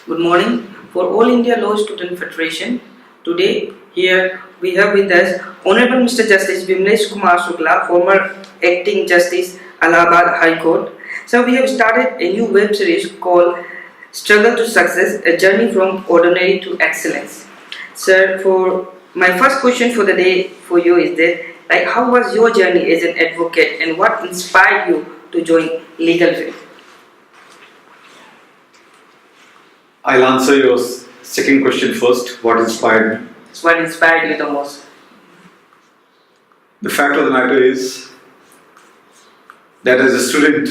Good morning. For All India Law Student Federation, today here we have with us Honorable Mr. Justice V.N.Shukla, former Acting Justice, Allahabad High Court. So we have started a new web series called Struggle to Success, a journey from ordinary to excellence. Sir, for my first question for the day for you is that, how was your journey as an advocate and what inspired you to join legal field? I'll answer your second question first. What inspired me? What inspired you the most? The fact of the matter is that as a student,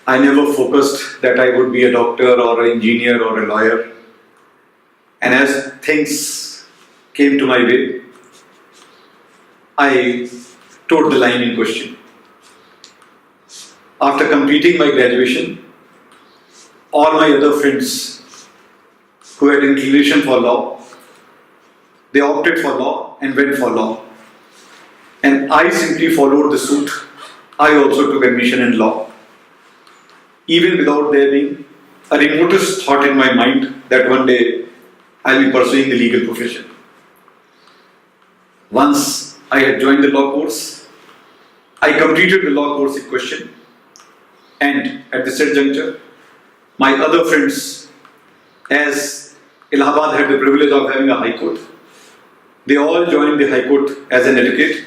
I never focused that I would be a doctor or an engineer or a lawyer. And as things came to my way, I towed the line in question. After completing my graduation, all my other friends who had inclination for law, they opted for law and went for law. And I simply followed the suit. I also took admission in law, even without there being a remotest thought in my mind that one day I'll be pursuing the legal profession. Once I had joined the law course, I completed the law course in question, and at the said juncture, my other friends, as Allahabad had the privilege of having a high court, they all joined the high court as an advocate.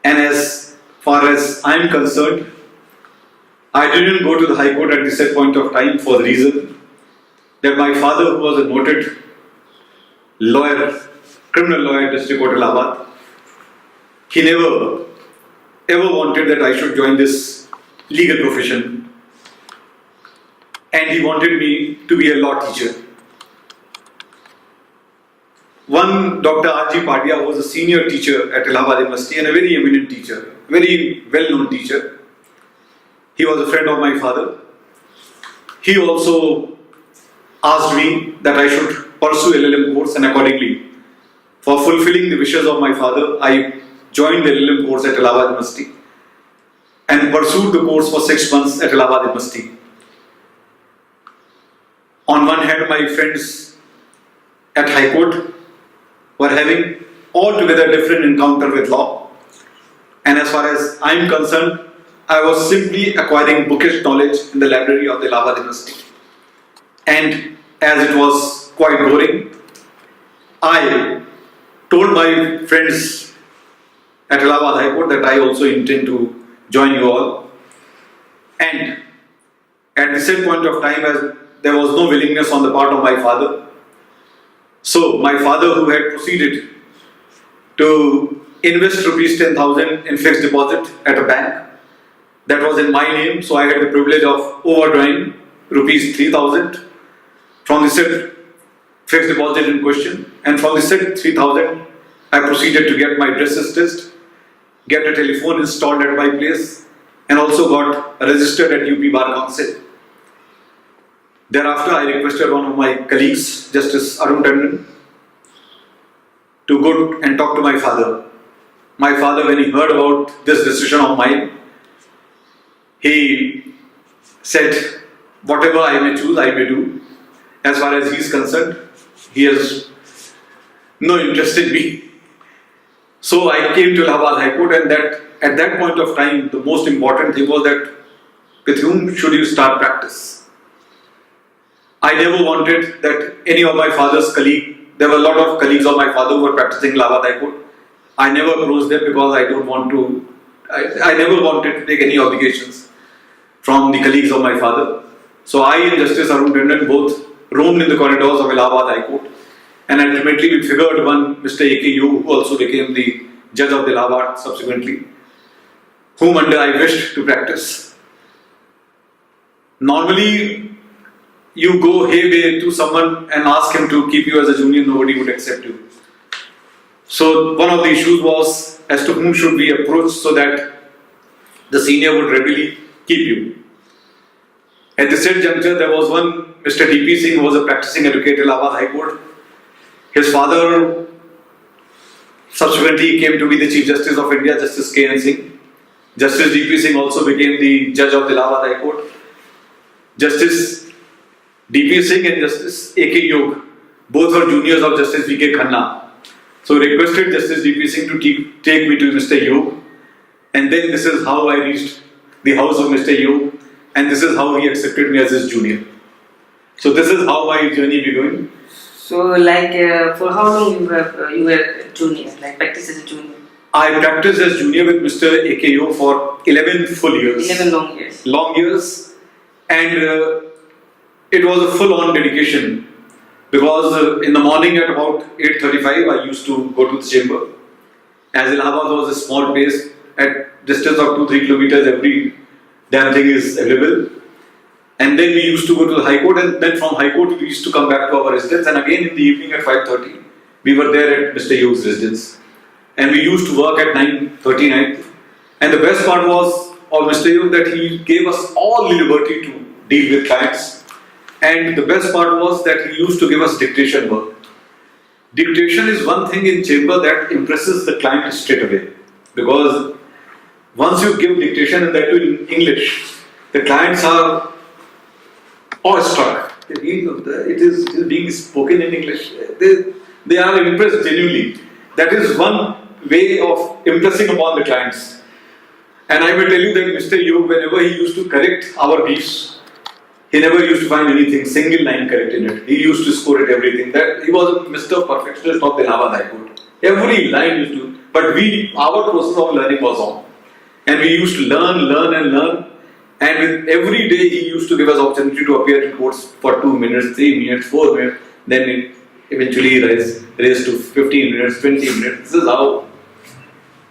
And as far as I am concerned, I didn't go to the high court at the set point of time for the reason that my father, who was a noted lawyer, criminal lawyer at District Court Allahabad, he never ever wanted that I should join this legal profession. And he wanted me to be a law teacher. One Dr. R.G. Padia was a senior teacher at Allahabad University and a very eminent teacher, very well-known teacher. He was a friend of my father. He also asked me that I should pursue LLM course, and accordingly, for fulfilling the wishes of my father, I joined the LLM course at Allahabad University and pursued the course for 6 months at Allahabad University. On one hand, my friends at High Court were having altogether different encounter with law. And as far as I am concerned, I was simply acquiring bookish knowledge in the library of the Allahabad University. And as it was quite boring, I told my friends at Allahabad High Court that I also intend to join you all. And at the same point of time, as there was no willingness on the part of my father. So my father, who had proceeded to invest rupees 10,000 in fixed deposit at a bank, that was in my name, so I had the privilege of overdrawing rupees 3,000 from the said fixed deposit in question, and from the said 3,000 I proceeded to get my dresses stitched, get a telephone installed at my place, and also got registered at UP Bar Council. Thereafter, I requested one of my colleagues, Justice Arun Tandon, to go and talk to my father. My father, when he heard about this decision of mine, he said, whatever I may choose, I may do. As far as he is concerned, he has no interest in me. So I came to Allahabad High Court, and at that point of time, the most important thing was that with whom should you start practice? I never wanted that any of my father's colleagues, there were a lot of colleagues of my father who were practicing Allahabad High Court. I never approached them because I never wanted to take any obligations from the colleagues of my father. So I and Justice Arun Tandon both roamed in the corridors of Allahabad High Court, and ultimately we figured one Mr. A.K. Yu, who also became the judge of the Allahabad subsequently, whom under I wished to practice. Normally, you go hayway to someone and ask him to keep you as a junior, nobody would accept you. So one of the issues was as to whom should we approach so that the senior would readily keep you. At the said juncture, there was one Mr. D.P. Singh, who was a practicing advocate at Allahabad High Court. His father subsequently came to be the Chief Justice of India, Justice K.N. Singh. Justice D.P. Singh also became the judge of the Allahabad High Court. Justice DP Singh and Justice A.K. Yog, both were juniors of Justice V.K. Khanna. So requested Justice DP Singh to take me to Mr. Yog, and then this is how I reached the house of Mr. Yog, and this is how he accepted me as his junior. So this is how my journey began. So, like, for how long you were junior, like practice as a junior? I practiced as junior with Mr. A.K. Yog for 11 full years. 11 long years. Long years, and it was a full-on dedication, because in the morning at about 8:35 I used to go to the chamber. As Allahabad was a small place, at distance of 2-3 kilometers every damn thing is available. And then we used to go to the High Court, and then from High Court we used to come back to our residence, and again in the evening at 5:30 we were there at Mr. Yog's residence. And we used to work at 9:30 night. And the best part was of Mr. Yog that he gave us all the liberty to deal with clients. And the best part was that he used to give us dictation work. Dictation is one thing in chamber that impresses the client straight away, because once you give dictation, and that too in English, the clients are awestruck. It is being spoken in English. They are impressed genuinely. That is one way of impressing upon the clients. And I will tell you that Mr. Yog, whenever he used to correct our briefs, he never used to find anything single line correct in it. He used to score it everything. That he was a Mr. Perfectionist of the Allahabad High Court. Every line used to, but our process of learning was on, and we used to learn. And with every day he used to give us opportunity to appear in courts for 2 minutes, 3 minutes, 4 minutes. Then it eventually raised to 15 minutes, 20 minutes. This is how.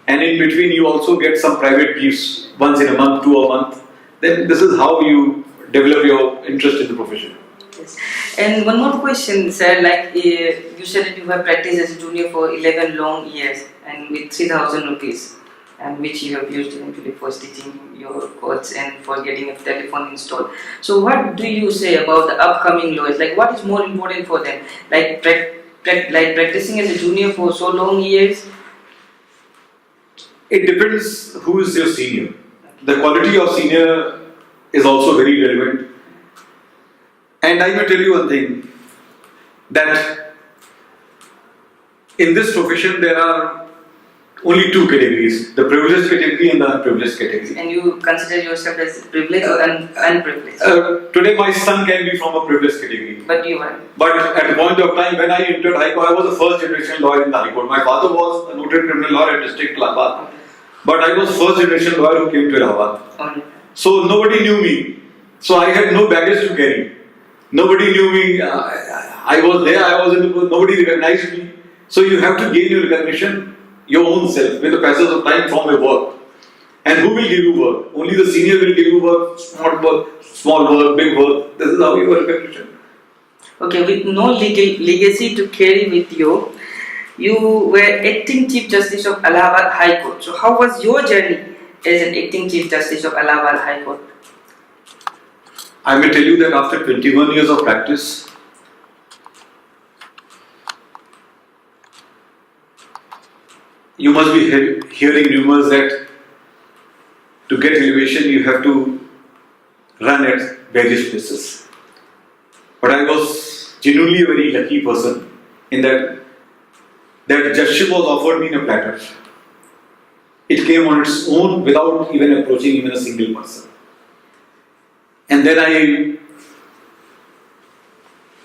And in between you also get some private briefs once in a month, 2 a month. Then this is how you develop your interest in the profession. Yes. And one more question, sir. Like you said that you have practiced as a junior for 11 long years and with 3,000 rupees, and which you have used eventually for stitching your coats and for getting a telephone installed. So what do you say about the upcoming lawyers? Like, what is more important for them? Like practicing as a junior for so long years? It depends who is your senior. The quality of senior is also very relevant. And I will tell you one thing, that in this profession there are only 2 categories, the privileged category and the unprivileged category. And you consider yourself as privileged or unprivileged? Today my son can be from a privileged category. But you are. But at the point of time when I entered High Court, I was a first generation lawyer in the High Court. My father was a noted criminal lawyer at District Allahabad. Okay. But I was first generation lawyer who came to Allahabad. Okay. So nobody knew me. So I had no baggage to carry. Nobody knew me. I was there, nobody recognized me. So you have to gain your recognition your own self with the passage of time from your work. And who will give you work? Only the senior will give you work, small work, big work. This is how you are recognition. Okay, with no legacy to carry with you, you were acting Chief Justice of Allahabad High Court. So how was your journey as an acting Chief Justice of Allahabad High Court? I may tell you that after 21 years of practice, you must be hearing rumors that to get elevation you have to run at various places. But I was genuinely a very lucky person in that judgeship was offered me in a platter. It came on its own without even approaching even a single person. And then I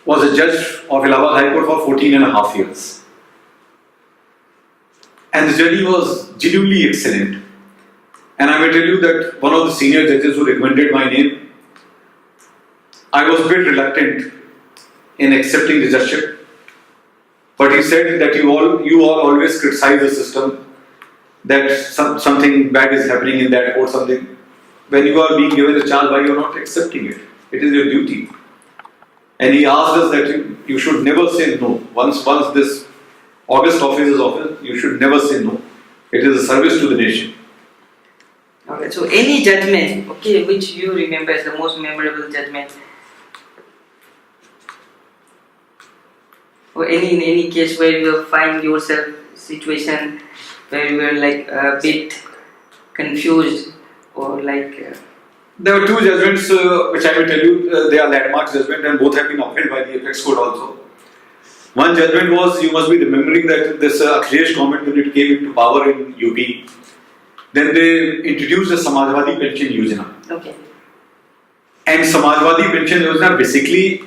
was a judge of Allahabad High Court for 14 and a half years. And the journey was genuinely excellent. And I may tell you that one of the senior judges who recommended my name, I was a bit reluctant in accepting the judgeship. But he said that you all always criticize the system, that something bad is happening in that court, something. When you are being given a chance, why you are not accepting it? It is your duty. And he asked us that you should never say no. Once this August office is offered, you should never say no. It is a service to the nation. Okay, so any judgment, okay, which you remember as the most memorable judgment, or in any case where you find yourself situation where you were like a bit confused or like There were two judgments which I will tell you. They are landmark judgment and both have been upheld by the apex court also. One judgment was, you must be remembering that this Akhilesh government, when it came into power in UP, then they introduced the Samajwadi Pension Yojana. Okay. And Samajwadi Pension Yojana, basically,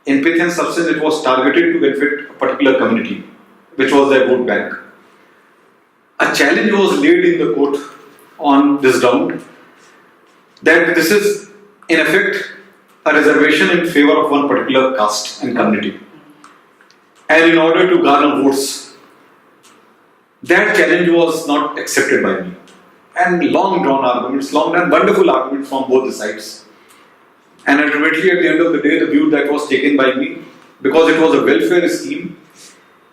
in pith and substance, it was targeted to benefit a particular community, which was their vote bank. A challenge was laid in the court on this ground that this is, in effect, a reservation in favor of one particular caste and community. And in order to garner votes, that challenge was not accepted by me. And long drawn arguments, long and wonderful arguments from both the sides. And ultimately, at the end of the day, the view that was taken by me, because it was a welfare scheme,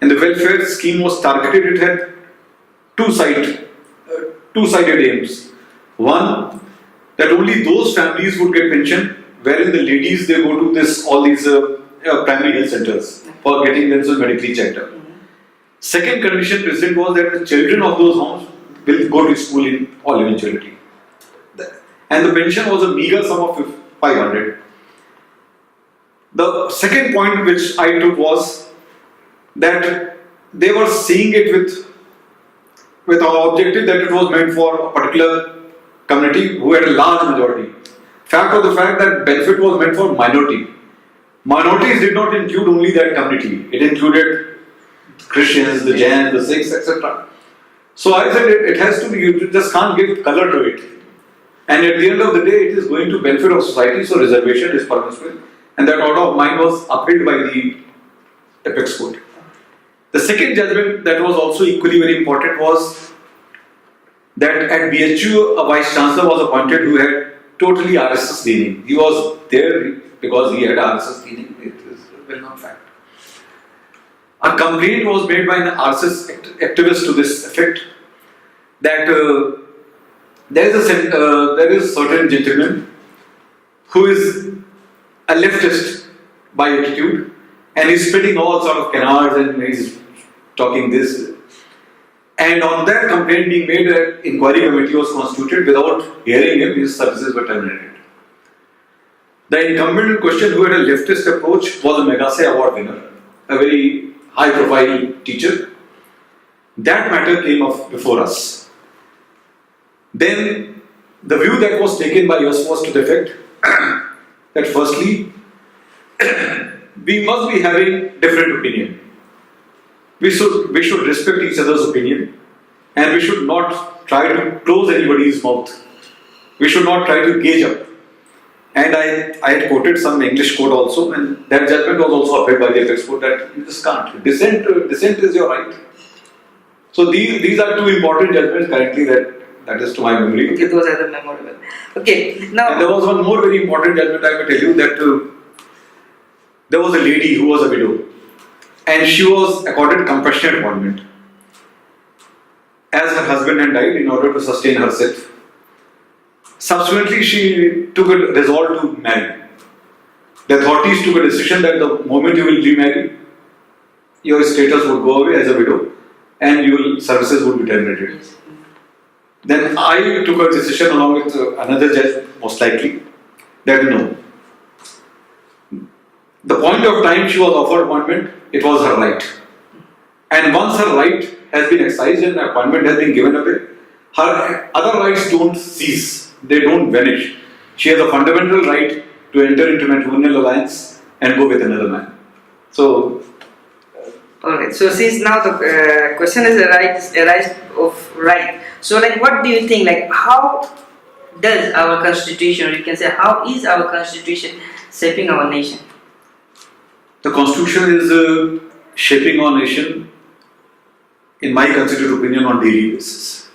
and the welfare scheme was targeted, it had two-sided aims. One, that only those families would get pension, wherein the ladies, they go to all these primary health centers for getting themselves medically checked up. Second condition present was that the children of those homes will go to school in all eventuality. And the pension was a meager sum of 500. The second point which I took was that they were seeing it with our objective that it was meant for a particular community who had a large majority. Fact of the fact that benefit was meant for minority. Minorities did not include only that community. It included Christians, the Jains, the Sikhs, etc. So I said it has to be, you just can't give color to it. And at the end of the day, it is going to benefit of society, so reservation is permissible. And that order of mine was upheld by the apex court. The second judgment that was also equally very important was that at BHU, a vice chancellor was appointed who had totally RSS leaning. He was there because he had RSS leaning. It is a well-known fact. A complaint was made by an RSS activist to this effect that there is a certain gentleman who is a leftist by attitude and he's spreading all sort of canards and he's talking this. And on that complaint being made, an inquiry committee was constituted. Without hearing him, his services were terminated. The incumbent in question, who had a leftist approach, was a Magase Award winner, a very high-profile teacher. That matter came up before us. Then the view that was taken by us was to the effect that firstly, we must be having different opinion. We should respect each other's opinion and we should not try to close anybody's mouth. We should not try to gauge up. And I had quoted some English quote also, and that judgment was also upheld by the apex court that you just can't. Dissent is your right. So these are two important judgments currently that is to my memory. Okay, those are the memorable. Okay, now. And there was one more very important judgment I will tell you that there was a lady who was a widow. And she was accorded compassionate appointment as her husband had died in order to sustain herself. Subsequently, she took a resolve to marry. The authorities took a decision that the moment you will remarry, your status would go away as a widow and your services would be terminated. Then I took a decision along with another judge, most likely, that no. The point of time she was offered appointment, it was her right. And once her right has been excised and the appointment has been given away, her other rights don't cease, they don't vanish. She has a fundamental right to enter into matrimonial alliance and go with another man. So, alright, so since now the question is arise of right. So like what do you think, like how does our constitution, or you can say how is our constitution shaping our nation? The constitution is shaping our nation, in my considered opinion, on daily basis.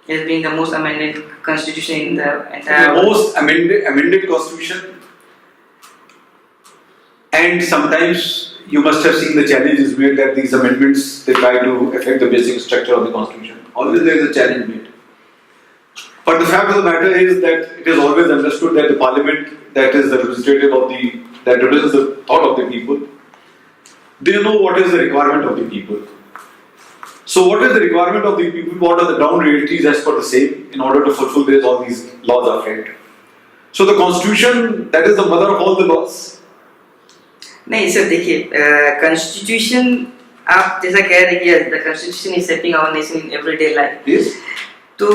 It has been the most amended constitution in the entire world. The most amended constitution, and sometimes you must have seen the challenges made that these amendments, they try to affect the basic structure of the constitution. Always there is a challenge made. But the fact of the matter is that it is always understood that the parliament, that is the representative of that represents the thought of the people, they know what is the requirement of the people. So what is the requirement of the people? What are the ground realities as per the same? in order to fulfill this, all these laws are framed. So the constitution, that is the mother of all the laws. नहीं sir, देखिए constitution आप जैसा कह रहे हैं कि the constitution is shaping our nation in everyday life. Yes. तो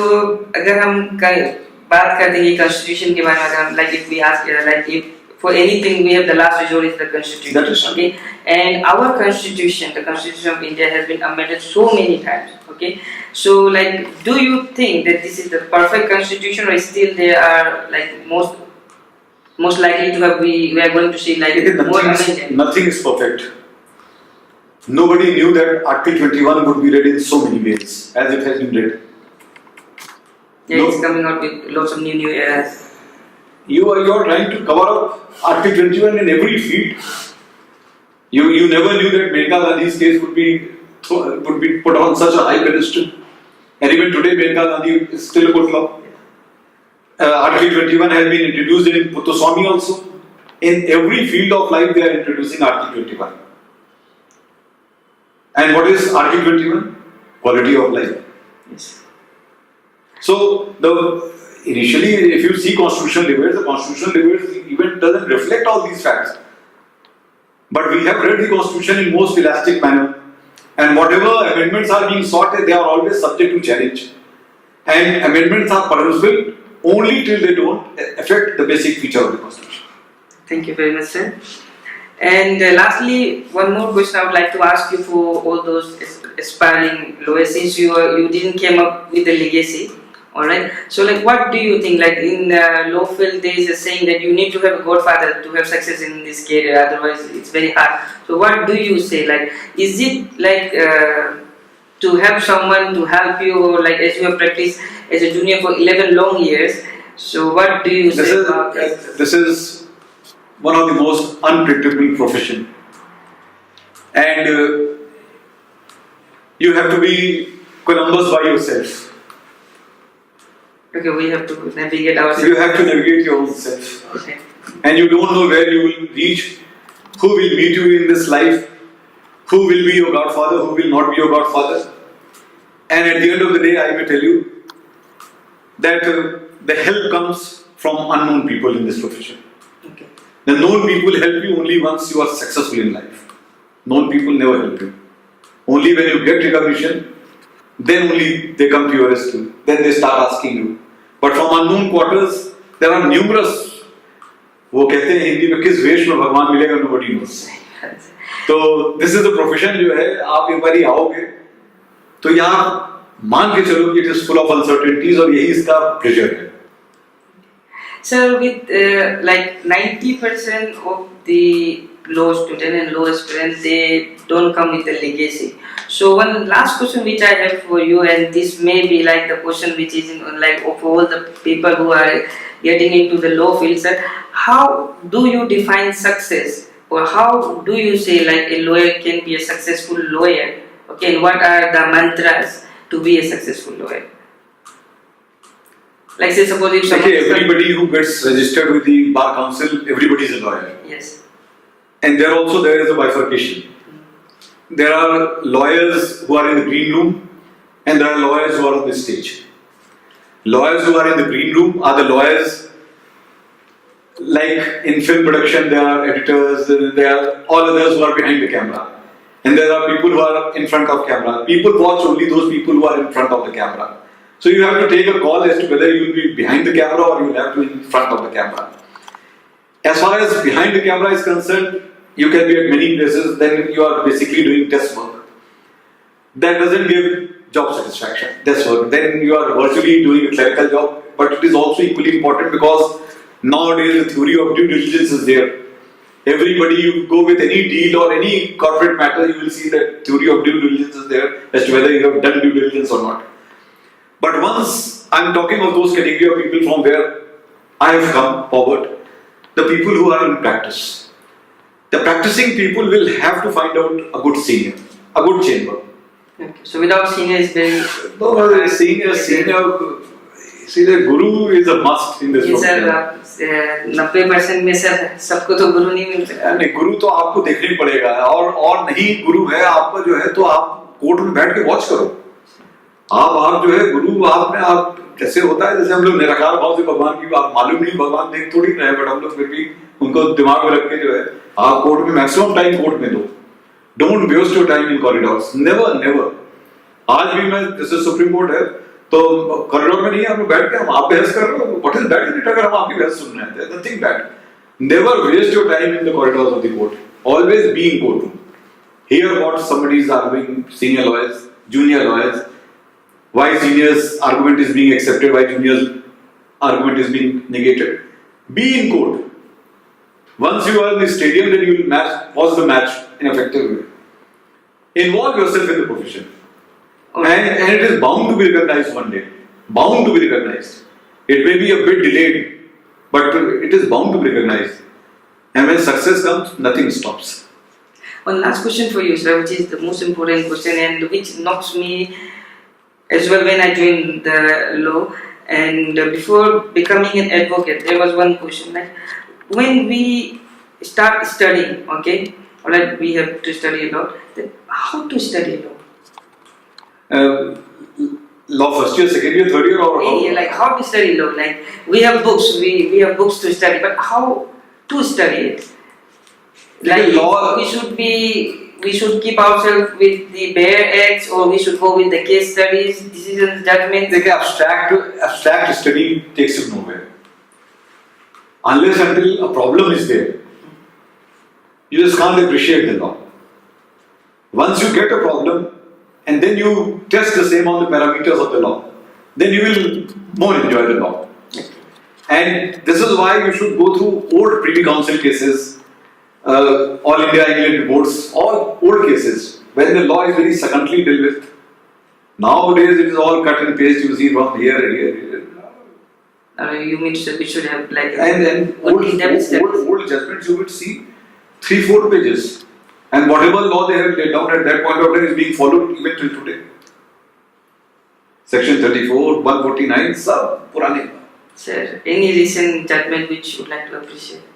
अगर हम बात करते हैं कॉन्स्टिट्यूशन के बारे में, अगर like if we ask like if for anything we have the last resort is the constitution. That is okay, and our constitution, the constitution of India, has been amended so many times. Okay, so like, do you think that this is the perfect constitution, or still there are like most likely to have we are going to see like more amendment? Nothing is perfect. Nobody knew that Article 21 would be read in so many ways as it has been read. Yeah, no. It's coming out with lots of new eras. You are trying to cover up Article 21 in every field. You never knew that Maneka Gandhi's case would be put on such a high pedestal. And even today, Maneka Gandhi is still a good law. Article 21 has been introduced in Puthuswamy also. In every field of life, they are introducing Article 21. And what is Article 21? Quality of life. Yes. So initially, if you see constitutional debates, the constitutional debates even doesn't reflect all these facts. But we have read the constitution in most elastic manner, and whatever amendments are being sought, they are always subject to challenge. And amendments are permissible only till they don't affect the basic feature of the constitution. Thank you very much, sir. And lastly, one more question I would like to ask you for all those aspiring lawyers, since you didn't came up with a legacy. Alright, so like, what do you think? Like in law field, there is a saying that you need to have a godfather to have success in this career, otherwise it's very hard. So what do you say? Like, is it like to have someone to help you, or like as you have practiced as a junior for 11 long years? So what do you say about this? This is one of the most unpredictable profession, and you have to be Columbus by yourself. Okay, we have to navigate ourselves. You have to navigate your own self. Okay. And you don't know where you will reach, who will meet you in this life, who will be your godfather, who will not be your godfather. And at the end of the day, I may tell you that the help comes from unknown people in this profession. Okay. The known people help you only once you are successful in life. Known people never help you. Only when you get recognition, then only they come to your rescue. Then they start asking you. But from unknown quarters, there are numerous. वो कहते हैं हिंदी में किस वेश में भगवान मिलेगा, nobody knows. तो this is the profession जो है, आप एक बारी आओगे तो यहाँ मान के चलो कि it is full of uncertainties, और यही इसका pleasure है. Sir, with like 90% of the law students and law aspirants, they don't come with a legacy. So one last question which I have for you, and this may be like the question which is like of all the people who are getting into the law field, sir, how do you define success, or how do you say like a lawyer can be a successful lawyer? Okay, and what are the mantras to be a successful lawyer? Like say suppose if someone everybody who gets registered with the bar council, everybody is a lawyer. Yes. And there is a bifurcation. There are lawyers who are in the green room, and there are lawyers who are on the stage. Lawyers who are in the green room are the lawyers, like in film production, there are editors, there are all others who are behind the camera. And there are people who are in front of camera. People watch only those people who are in front of the camera. So you have to take a call as to whether you will be behind the camera or you will have to be in front of the camera. As far as behind the camera is concerned, you can be at many places, then you are basically doing desk work. That doesn't give job satisfaction, desk work. Then you are virtually doing a clerical job, but it is also equally important because nowadays the theory of due diligence is there. Everybody, you go with any deal or any corporate matter, you will see that theory of due diligence is there as to whether you have done due diligence or not. But once I am talking of those category of people from where I have come forward, the people who are in practice. The practicing people will have to find out a good senior, a good chamber. Okay. So without senior is very... No, senior, see the guru is a must in this profession. Sir, 90% में sir सबको तो गुरु नहीं मिलता. नहीं, गुरु तो आपको देखना ही पड़ेगा, और नहीं गुरु है आपका जो है तो आप कोर्ट में बैठ के वॉच करो. आप जो है गुरु आप कैसे होता है, जैसे हम लोग निराकार भाव से भगवान की आप मालूम नहीं भगवान देख थोड़ी रहे, बट हम लोग फिर भी उनको दिमाग में रख के जो है आप कोर्ट में मैक्सिमम टाइम कोर्ट में दो. Don't waste your time in corridors, never never. आज भी मैं जैसे सुप्रीम कोर्ट है तो कॉरिडोर में नहीं है, आप बैठ के हम आप बहस कर रहे हो, what is that in it? अगर हम आपकी बहस सुन रहे हैं, there is nothing bad. Never waste your time in the corridors of the court, always be in court room. Hear what somebody is arguing, senior lawyers, junior lawyers, why seniors' argument is being accepted, why juniors' argument is being negated. Be in court. Once you are in the stadium, then you will watch the match in effective way. Involve yourself in the profession. And it is bound to be recognized one day. Bound to be recognized. It may be a bit delayed, but it is bound to be recognized. And when success comes, nothing stops. One last question for you, sir, which is the most important question and which knocks me as well when I joined the law. And before becoming an advocate, there was one question, like when we start studying, okay, alright, we have to study a lot. Then how to study law? Law first year, second year, third year, or how? Yeah, like how to study law? Like we have books, we have books to study, but how to study it? Like law, we should keep ourselves with the bare acts, or we should go with the case studies, decisions, judgments. देखिए abstract study takes you nowhere. Unless until a problem is there, you just can't appreciate the law. Once you get a problem, and then you test the same on the parameters of the law, then you will more enjoy the law. And this is why you should go through old Privy Council cases. All India England reports, all old cases when the law is very secondly dealt with. Nowadays it is all cut and paste. You see from here and here. You mean we should have like and old judgments you would see 3-4 pages, and whatever law they have laid down at that point of time is being followed even till today. Section 34, 149, sab purane. Sir, any recent judgment which you would like to appreciate?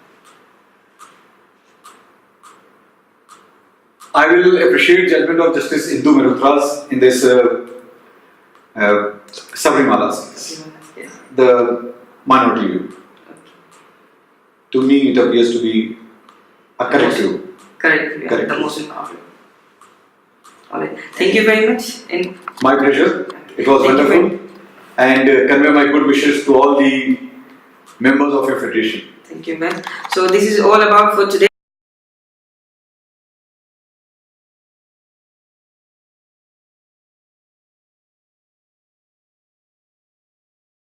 I will appreciate judgment of Justice Indu Malhotra's in this Sabrimala case, Yes. the minority view. To me, it appears to be a correct view. Correct. Correct. The most important. Alright. Thank you very much. And My pleasure. It was wonderful. And convey my good wishes to all the members of your federation. thank you, man. So this is all about for today.